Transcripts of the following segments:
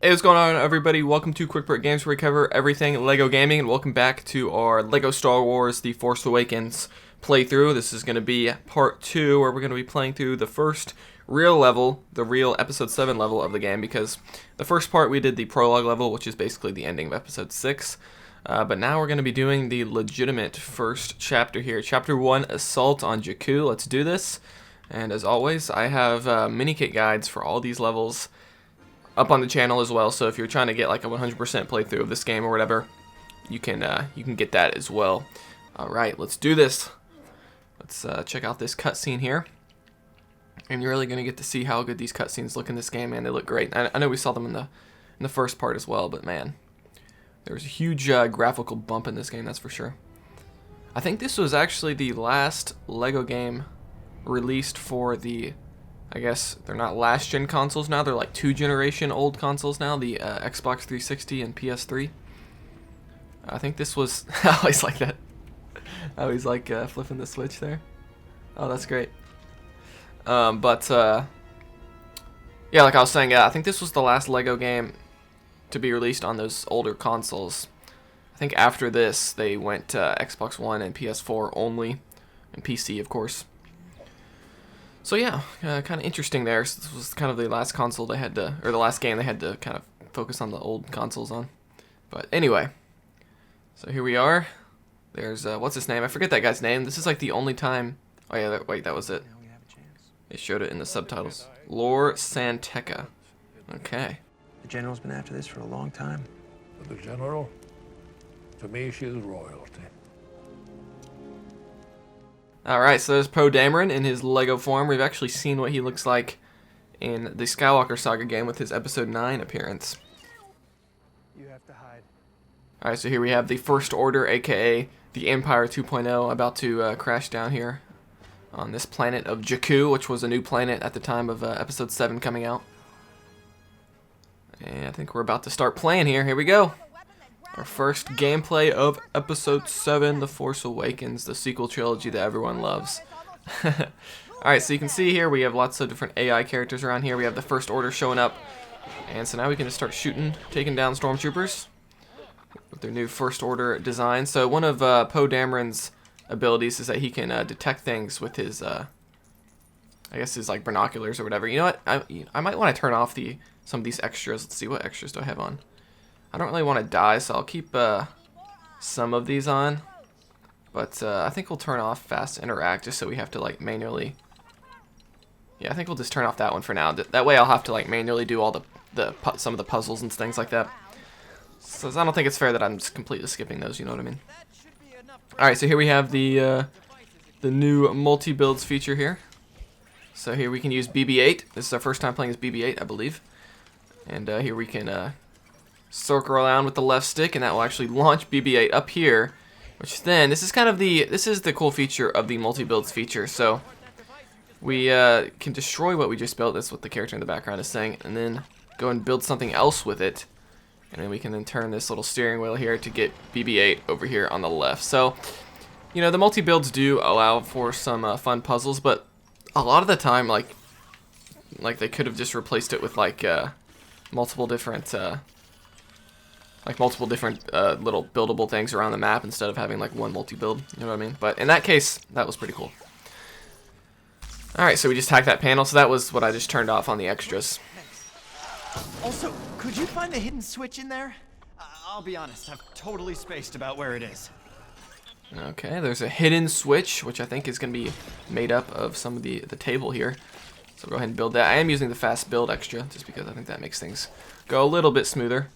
Hey, what's going on, everybody? Welcome to Quick Break Games, where we cover everything LEGO gaming, and welcome back to our LEGO Star Wars The Force Awakens playthrough. This is going to be part 2, where we're going to be playing through the first real level, the real Episode 7 level of the game, because the first part we did the prologue level, which is basically the ending of Episode 6. But now we're going to be doing the legitimate first chapter here. Chapter 1, Assault on Jakku. Let's do this. And as always, I have mini-kit guides for all these levels up on the channel as well, so if you're trying to get like a 100% playthrough of this game or whatever, you can get that as well. Alright, let's do this. Let's check out this cutscene here. And you're really going to get to see how good these cutscenes look in this game, man. They look great. I know we saw them in the first part as well, but man, there's a huge graphical bump in this game, that's for sure. I think this was actually the last LEGO game released for the, I guess they're not last gen consoles now, they're like 2-generation old consoles now, the Xbox 360 and PS3. I think this was, I always like that. I always like flipping the switch there. Oh, that's great. Yeah, like I was saying, I think this was the last LEGO game to be released on those older consoles. I think after this, they went to Xbox One and PS4 only, and PC, of course. So yeah, kind of interesting there. So this was kind of the last console they had to, or the last game they had to kind of focus on the old consoles on. But anyway, so here we are. There's, what's his name? I forget that guy's name. This is like the only time, oh yeah, wait, that was it. They showed it in the subtitles. Lor Santeca. Okay. The General's been after this for a long time. The General? To me, she is royalty. Alright, so there's Poe Dameron in his LEGO form. We've actually seen what he looks like in the Skywalker Saga game with his Episode 9 appearance. You have to hide. Alright, so here we have the First Order, aka the Empire 2.0, about to crash down here on this planet of Jakku, which was a new planet at the time of Episode 7 coming out. And I think we're about to start playing here. Here we go. Our first gameplay of Episode 7, The Force Awakens, the sequel trilogy that everyone loves. Alright, so you can see here we have lots of different AI characters around here. We have the First Order showing up. And so now we can just start shooting, taking down stormtroopers with their new First Order design. So one of Poe Dameron's abilities is that he can detect things with his, I guess his like binoculars or whatever. You know what? I might want to turn off some of these extras. Let's see, what extras do I have on? I don't really want to die, so I'll keep some of these on. But I think we'll turn off Fast Interact just so we have to like manually. Yeah, I think we'll just turn off that one for now. That way I'll have to like manually do all some of the puzzles and things like that. So I don't think it's fair that I'm just completely skipping those, you know what I mean? Alright, so here we have the new multi-builds feature here. So here we can use BB-8. This is our first time playing as BB-8, I believe. And here we can circle around with the left stick, and that will actually launch BB-8 up here. Which then, this is the cool feature of the multi-builds feature. So we can destroy what we just built. That's what the character in the background is saying. And then go and build something else with it. And then we can then turn this little steering wheel here to get BB-8 over here on the left. So, you know, the multi-builds do allow for some fun puzzles, but a lot of the time, like they could have just replaced it with like multiple different little buildable things around the map instead of having like one multi-build. You know what I mean? But in that case, that was pretty cool. All right, so we just hacked that panel. So that was what I just turned off on the extras. Also, could you find the hidden switch in there? I'll be honest, I've totally spaced about where it is. Okay, there's a hidden switch, which I think is going to be made up of some of the table here. So go ahead and build that. I am using the fast build extra, just because I think that makes things go a little bit smoother.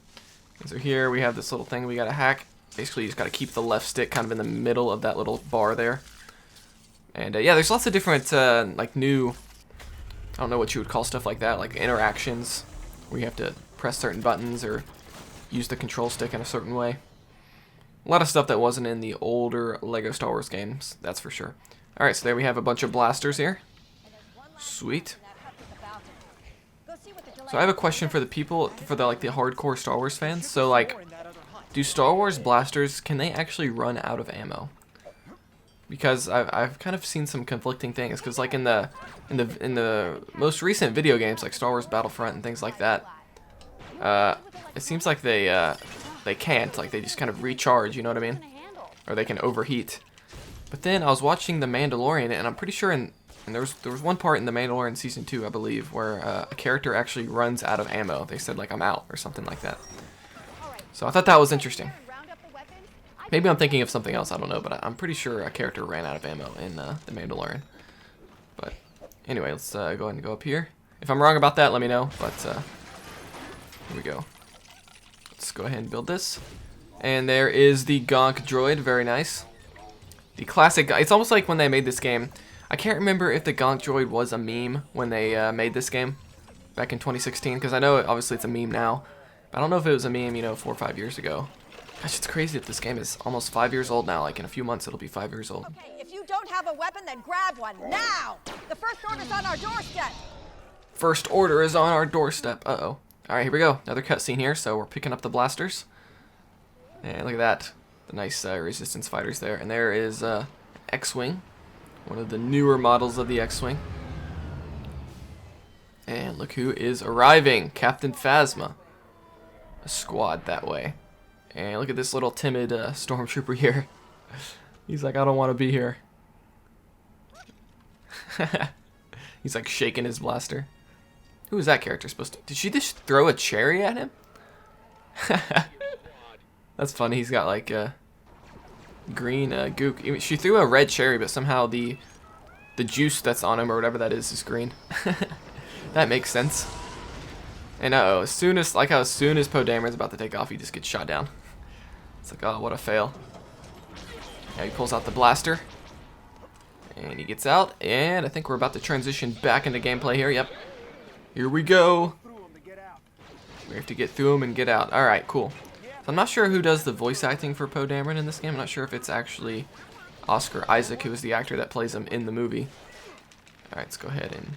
And so here we have this little thing we got to hack. Basically, you just got to keep the left stick kind of in the middle of that little bar there. And yeah, there's lots of different, like new, I don't know what you would call stuff like that, like interactions, where you have to press certain buttons or use the control stick in a certain way. A lot of stuff that wasn't in the older LEGO Star Wars games, that's for sure. Alright, so there we have a bunch of blasters here. Sweet. So I have a question for the people, for the hardcore Star Wars fans. So like, do Star Wars blasters, can they actually run out of ammo? Because I've kind of seen some conflicting things. Because like in the most recent video games, like Star Wars Battlefront and things like that, it seems like they can't. Like, they just kind of recharge, you know what I mean? Or they can overheat. But then I was watching The Mandalorian, and I'm pretty sure and there was one part in The Mandalorian Season 2, I believe, where a character actually runs out of ammo. They said, like, I'm out, or something like that. So I thought that was interesting. Maybe I'm thinking of something else, I don't know, but I'm pretty sure a character ran out of ammo in The Mandalorian. But anyway, let's go ahead and go up here. If I'm wrong about that, let me know, but here we go. Let's go ahead and build this. And there is the Gonk droid, very nice. The classic, it's almost like when they made this game, I can't remember if the Gonk droid was a meme when they made this game back in 2016, because I know obviously it's a meme now, but I don't know if it was a meme, you know, 4 or 5 years ago. Gosh, it's crazy that this game is almost 5 years old now. Like, in a few months it'll be 5 years old. Okay, if you don't have a weapon, then grab one now. The first order's on our doorstep. First order is on our doorstep. Uh-oh. Alright, here we go. Another cutscene here, so we're picking up the blasters. And look at that. The nice resistance fighters there. And there is X-Wing. One of the newer models of the X-Wing. And look who is arriving. Captain Phasma. A squad that way. And look at this little timid stormtrooper here. He's like, I don't want to be here. He's like shaking his blaster. Who is that character supposed to... Did she just throw a cherry at him? That's funny. He's got like green gook. She threw a red cherry, but somehow the juice that's on him or whatever that is green. That makes sense. And uh-oh, as soon as Poe Dameron's about to take off, he just gets shot down. It's like, oh, what a fail. Now he pulls out the blaster. And he gets out, and I think we're about to transition back into gameplay here. Yep. Here we go. We have to get through him and get out. Alright, cool. So I'm not sure who does the voice acting for Poe Dameron in this game. I'm not sure if it's actually Oscar Isaac, who is the actor that plays him in the movie. Alright, let's go ahead and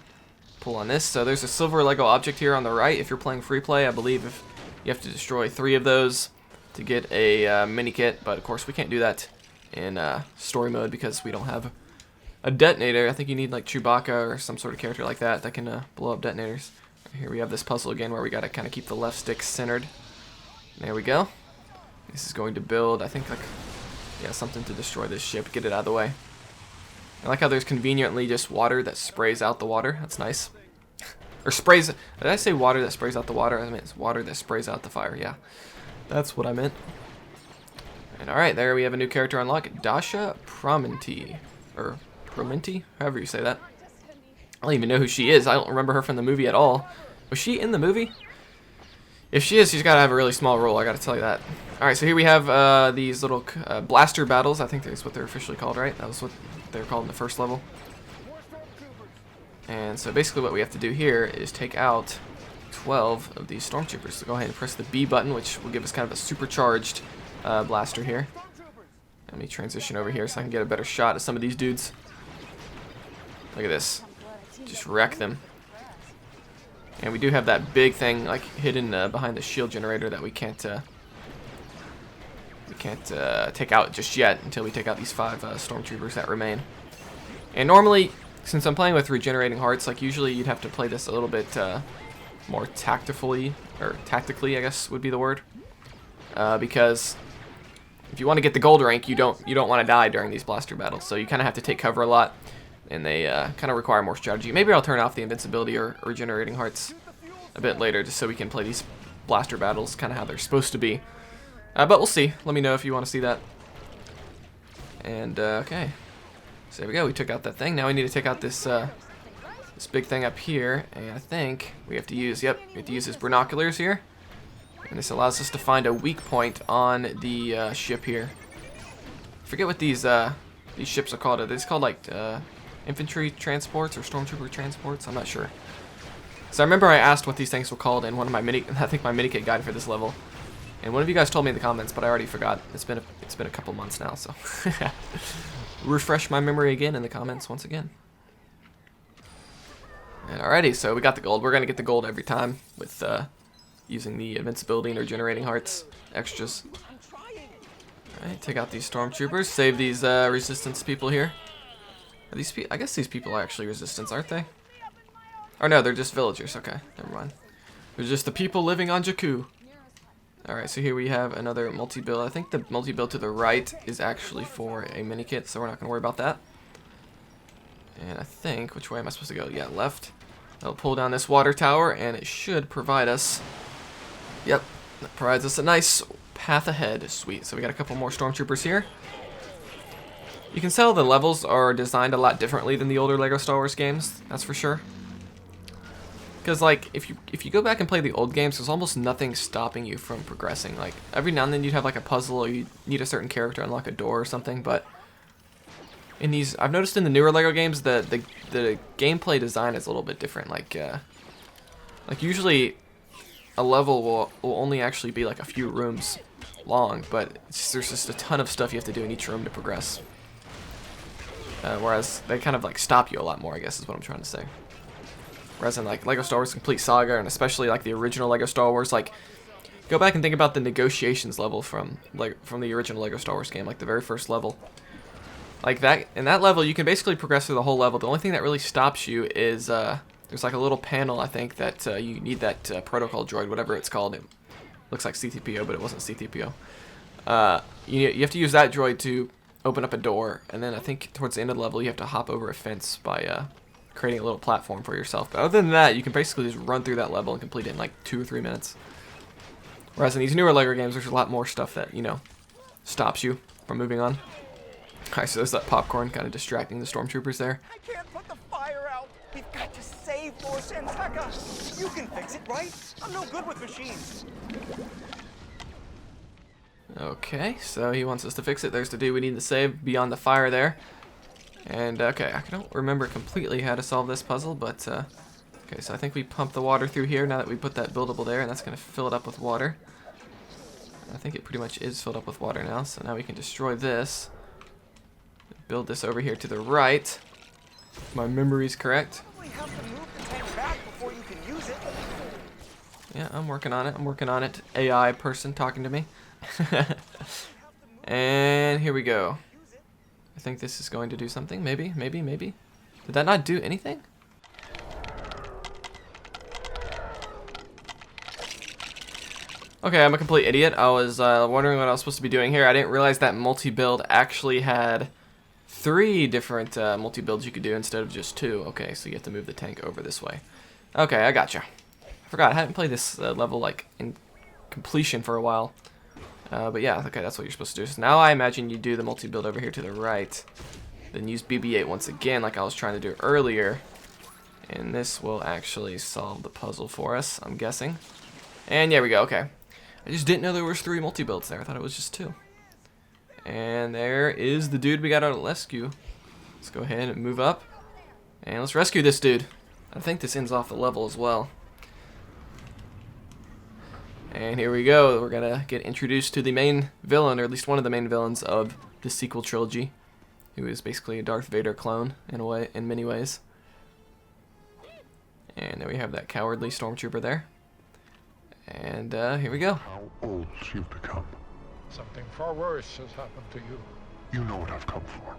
pull on this. So there's a silver Lego object here on the right. If you're playing free play, I believe if you have to destroy 3 of those to get a mini kit. But of course, we can't do that in story mode because we don't have a detonator. I think you need like Chewbacca or some sort of character like that that can blow up detonators. Here we have this puzzle again where we gotta kind of keep the left stick centered. There we go. This is going to build, I think, like, yeah, something to destroy this ship, get it out of the way. I like how there's conveniently just water that sprays out the water. That's nice. Or sprays, did I say water that sprays out the water? I meant it's water that sprays out the fire, yeah. That's what I meant. And alright, there we have a new character unlocked, Dasha Prominti. Or Prominti? However you say that. I don't even know who she is. I don't remember her from the movie at all. Was she in the movie? If she is, she's got to have a really small role, I got to tell you that. Alright, so here we have these little blaster battles. I think that's what they're officially called, right? That was what they were called in the first level. And so basically what we have to do here is take out 12 of these stormtroopers. So go ahead and press the B button, which will give us kind of a supercharged blaster here. Let me transition over here so I can get a better shot at some of these dudes. Look at this. Just wreck them. And we do have that big thing like hidden behind the shield generator that we can't take out just yet until we take out these 5 stormtroopers that remain. And normally, since I'm playing with regenerating hearts, like usually you'd have to play this a little bit more tactically, I guess would be the word, because if you want to get the gold rank, you don't want to die during these blaster battles. So you kind of have to take cover a lot. And they kind of require more strategy. Maybe I'll turn off the invincibility or regenerating hearts a bit later just so we can play these blaster battles kind of how they're supposed to be. But we'll see. Let me know if you want to see that. And, okay. So there we go. We took out that thing. Now we need to take out this this big thing up here. And I think we have to use, we have to use his binoculars here. And this allows us to find a weak point on the ship here. I forget what these ships are called. It's called like infantry transports or stormtrooper transports. I'm not sure. So I remember I asked what these things were called in one of my I think my minikit guide for this level. And one of you guys told me in the comments, but I already forgot. It's been a couple months now, so refresh my memory again in the comments once again. And alrighty, so we got the gold. We're gonna get the gold every time with using the invincibility and regenerating hearts extras. Alright, take out these stormtroopers. Save these resistance people here. Are these I guess these people are actually resistance, aren't they? Or no, they're just villagers. Okay, never mind. They're just the people living on Jakku. Alright, so here we have another multi-build. I think the multi-build to the right is actually for a mini-kit, so we're not going to worry about that. And I think, which way am I supposed to go? Yeah, left. I'll pull down this water tower, and it should provide us... Yep, that provides us a nice path ahead. Sweet. So we got a couple more stormtroopers here. You can tell the levels are designed a lot differently than the older LEGO Star Wars games, that's for sure. Because, like, if you go back and play the old games, there's almost nothing stopping you from progressing. Like, every now and then you'd have, like, a puzzle, or you need a certain character to unlock a door or something, but in these, I've noticed in the newer LEGO games, the gameplay design is a little bit different. Like usually a level will only actually be, like, a few rooms long, but there's just a ton of stuff you have to do in each room to progress. Whereas they kind of, like, stop you a lot more, I guess is what I'm trying to say. Whereas in, like, LEGO Star Wars Complete Saga, and especially, like, the original LEGO Star Wars, like, go back and think about the negotiations level from the original LEGO Star Wars game, like, the very first level. Like, that, in that level, you can basically progress through the whole level. The only thing that really stops you is, there's, like, a little panel, I think, that you need that protocol droid, whatever it's called. It looks like C-3PO, but it wasn't C-3PO. You have to use that droid to open up a door, and then I think towards the end of the level, you have to hop over a fence by, creating a little platform for yourself. But other than that, you can basically just run through that level and complete it in like 2 or 3 minutes. Whereas in these newer LEGO games, there's a lot more stuff that, you know, stops you from moving on. Alright, so there's that popcorn kind of distracting the stormtroopers there. I can't put the fire out. We've got to save Force Awakens. You can fix it, right? I'm no good with machines. Okay, so he wants us to fix it. There's the dude we need to save beyond the fire there. And, okay, I don't remember completely how to solve this puzzle, but, okay, so I think we pump the water through here now that we put that buildable there, and that's going to fill it up with water. I think it pretty much is filled up with water now, so now we can destroy this. Build this over here to the right. If my memory's correct. You have to move the tank back before you can use it. Yeah, I'm working on it. I'm working on it. AI person talking to me. And here we go. I think this is going to do something. Maybe. Did that not do anything? Okay, I'm a complete idiot. I was wondering what I was supposed to be doing here. I didn't realize that multi-build actually had 3 different multi-builds you could do instead of just 2. Okay, so you have to move the tank over this way. Okay, I gotcha. I forgot. I haven't played this level like in completion for a while. But yeah, okay, that's what you're supposed to do. So now I imagine you do the multi-build over here to the right. Then use BB-8 once again like I was trying to do earlier. And this will actually solve the puzzle for us, I'm guessing. And there we go, okay. I just didn't know there was 3 multi-builds there. I thought it was just 2. And there is the dude we got to rescue. Let's go ahead and move up. And let's rescue this dude. I think this ends off the level as well. And here we go. We're gonna get introduced to the main villain, or at least one of the main villains of the sequel trilogy, who is basically a Darth Vader clone in many ways. And there we have that cowardly stormtrooper there. And here we go. How old you've become. Something far worse has happened to you. You know what I've come for.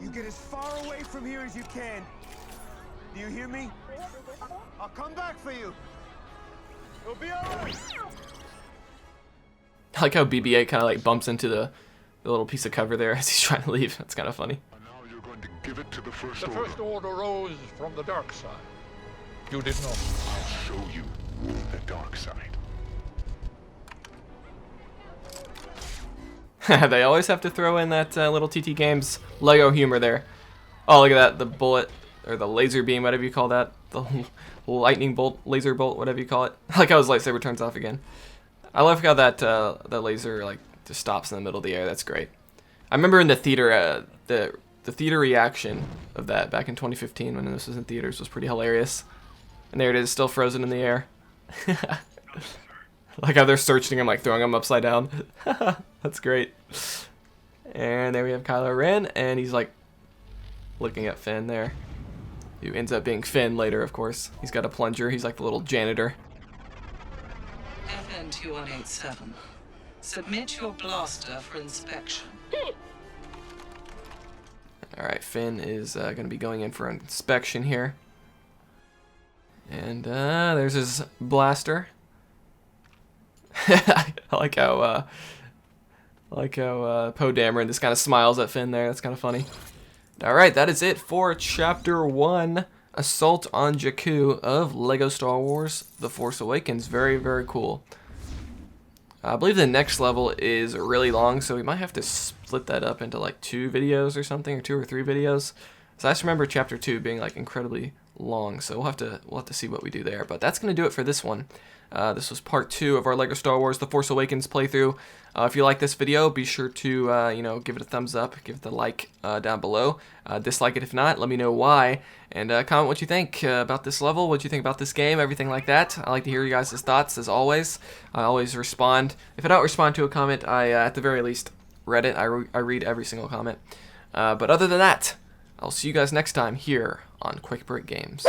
You get as far away from here as you can. Do you hear me? I'll come back for you. It'll be alright. I like how BB-8 kind of like bumps into the little piece of cover there as he's trying to leave. That's kind of funny. And now you're going to give it to the First Order. The First Order rose from the dark side. You did not. I'll show you the dark side. They always have to throw in that little TT Games Lego humor there. Oh, look at that. The bullet, or the laser beam, whatever you call that. The lightning bolt, laser bolt, whatever you call it. Like how his lightsaber turns off again. I love how that laser like just stops in the middle of the air. That's great. I remember in the theater, the theater reaction of that back in 2015 when this was in theaters was pretty hilarious. And there it is, still frozen in the air. Like how they're searching him, like throwing him upside down. That's great. And there we have Kylo Ren, and he's like looking at Finn there. Who ends up being Finn later, of course. He's got a plunger. He's like the little janitor. FN 2187. Submit your blaster for inspection. Alright, Finn is going to be going in for inspection here. And there's his blaster. I like how Poe Dameron just kind of smiles at Finn there. That's kind of funny. Alright, that is it for Chapter 1, Assault on Jakku of LEGO Star Wars The Force Awakens. Very, very cool. I believe the next level is really long, so we might have to split that up into like 2 videos or something, or 2 or 3 videos. So I just remember Chapter 2 being like incredibly long, so we'll have to see what we do there. But that's going to do it for this one. This was part 2 of our LEGO Star Wars The Force Awakens playthrough. If you like this video, be sure to give it a thumbs up, give it the like down below. Dislike it if not, let me know why, and comment what you think about this level, what you think about this game, everything like that. I like to hear you guys' thoughts as always. I always respond. If I don't respond to a comment, I at the very least read it. I read every single comment. But other than that, I'll see you guys next time here on Quick Break Games.